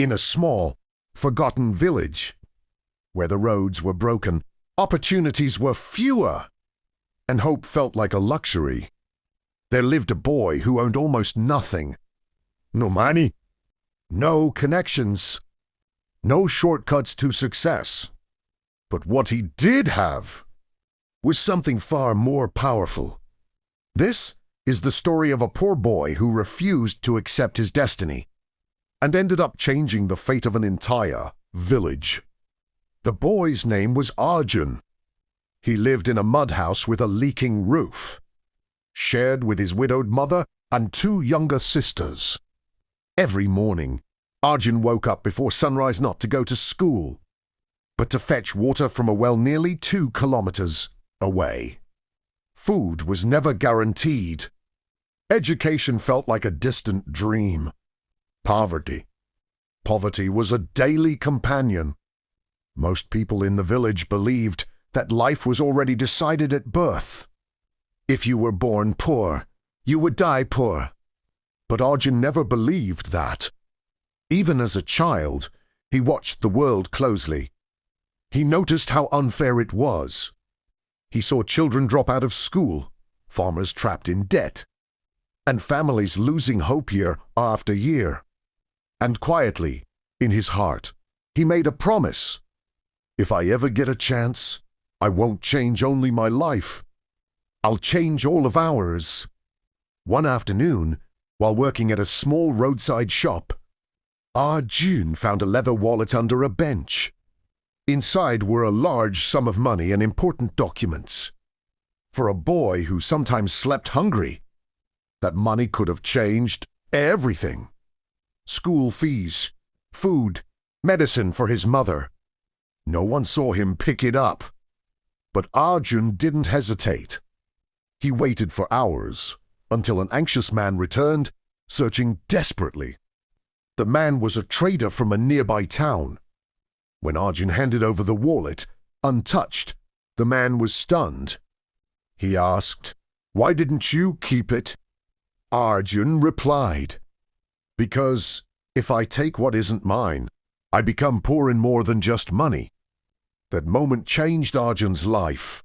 In a small, forgotten village, where the roads were broken, opportunities were fewer, and hope felt like a luxury, there lived a boy who owned almost nothing. No money, no connections, no shortcuts to success. But what he did have was something far more powerful. This is the story of a poor boy who refused to accept his destiny and ended up changing the fate of an entire village. The boy's name was Arjun. He lived in a mud house with a leaking roof, shared with his widowed mother and 2 younger sisters. Every morning, Arjun woke up before sunrise not to go to school, but to fetch water from a well nearly 2 kilometers away. Food was never guaranteed. Education felt like a distant dream. Poverty was a daily companion. Most people in the village believed that life was already decided at birth. If you were born poor, you would die poor. But Arjun never believed that. Even as a child, he watched the world closely. He noticed how unfair it was. He saw children drop out of school, farmers trapped in debt, and families losing hope year after year. And quietly, in his heart, he made a promise. If I ever get a chance, I won't change only my life. I'll change all of ours. One afternoon, while working at a small roadside shop, Arjun found a leather wallet under a bench. Inside were a large sum of money and important documents. For a boy who sometimes slept hungry, that money could have changed everything. School fees, food, medicine for his mother. No one saw him pick it up. But Arjun didn't hesitate. He waited for hours until an anxious man returned, searching desperately. The man was a trader from a nearby town. When Arjun handed over the wallet, untouched, the man was stunned. He asked, "Why didn't you keep it?" Arjun replied, "Because if I take what isn't mine, I become poor in more than just money." That moment changed Arjun's life.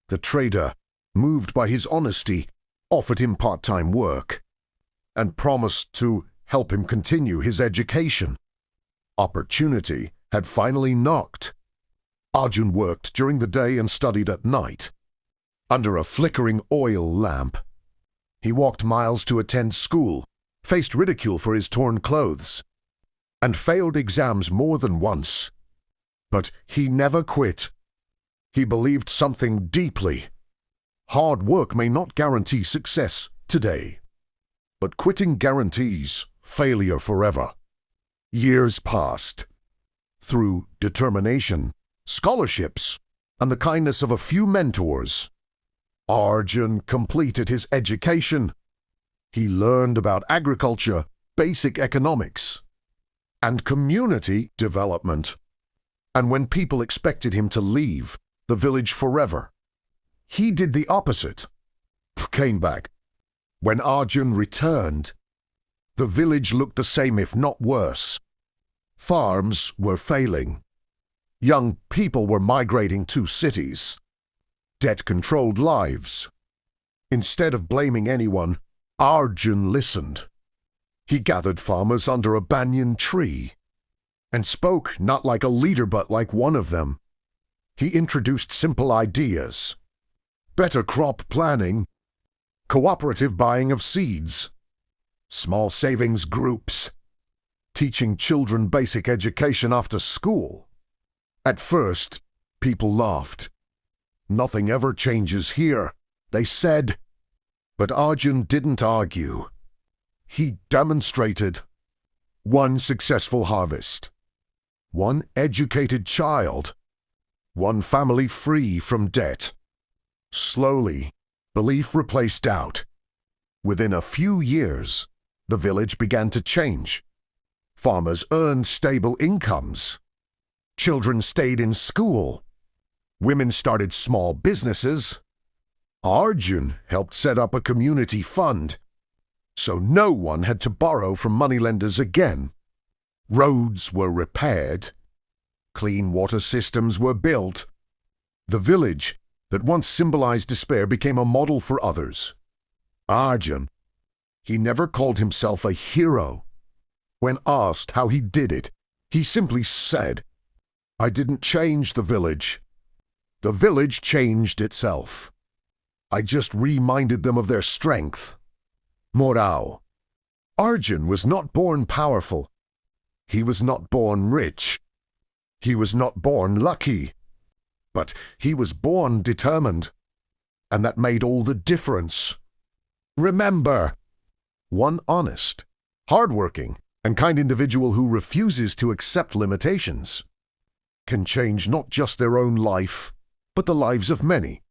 The trader, moved by his honesty, offered him part-time work and promised to help him continue his education. Opportunity had finally knocked. Arjun worked during the day and studied at night. Under a flickering oil lamp, he walked miles to attend school, faced ridicule for his torn clothes, and failed exams more than once. But he never quit. He believed something deeply. Hard work may not guarantee success today, but quitting guarantees failure forever. Years passed. Through determination, scholarships, and the kindness of a few mentors, Arjun completed his education. He learned about agriculture, basic economics, and community development. And when people expected him to leave the village forever, he did the opposite. Came back. When Arjun returned, the village looked the same, if not worse. Farms were failing. Young people were migrating to cities. Debt controlled lives. Instead of blaming anyone, Arjun listened. He gathered farmers under a banyan tree and spoke not like a leader but like one of them. He introduced simple ideas: better crop planning, cooperative buying of seeds, small savings groups, teaching children basic education after school. At first, people laughed. "Nothing ever changes here," they said. But Arjun didn't argue. He demonstrated. One successful harvest, one educated child, one family free from debt. Slowly, belief replaced doubt. Within a few years, the village began to change. Farmers earned stable incomes. Children stayed in school. Women started small businesses. Arjun helped set up a community fund, so no one had to borrow from moneylenders again. Roads were repaired. Clean water systems were built. The village that once symbolized despair became a model for others. Arjun, he never called himself a hero. When asked how he did it, he simply said, "I didn't change the village. The village changed itself. I just reminded them of their strength." Morale. Arjun was not born powerful. He was not born rich. He was not born lucky. But he was born determined. And that made all the difference. Remember, one honest, hardworking, and kind individual who refuses to accept limitations can change not just their own life, but the lives of many.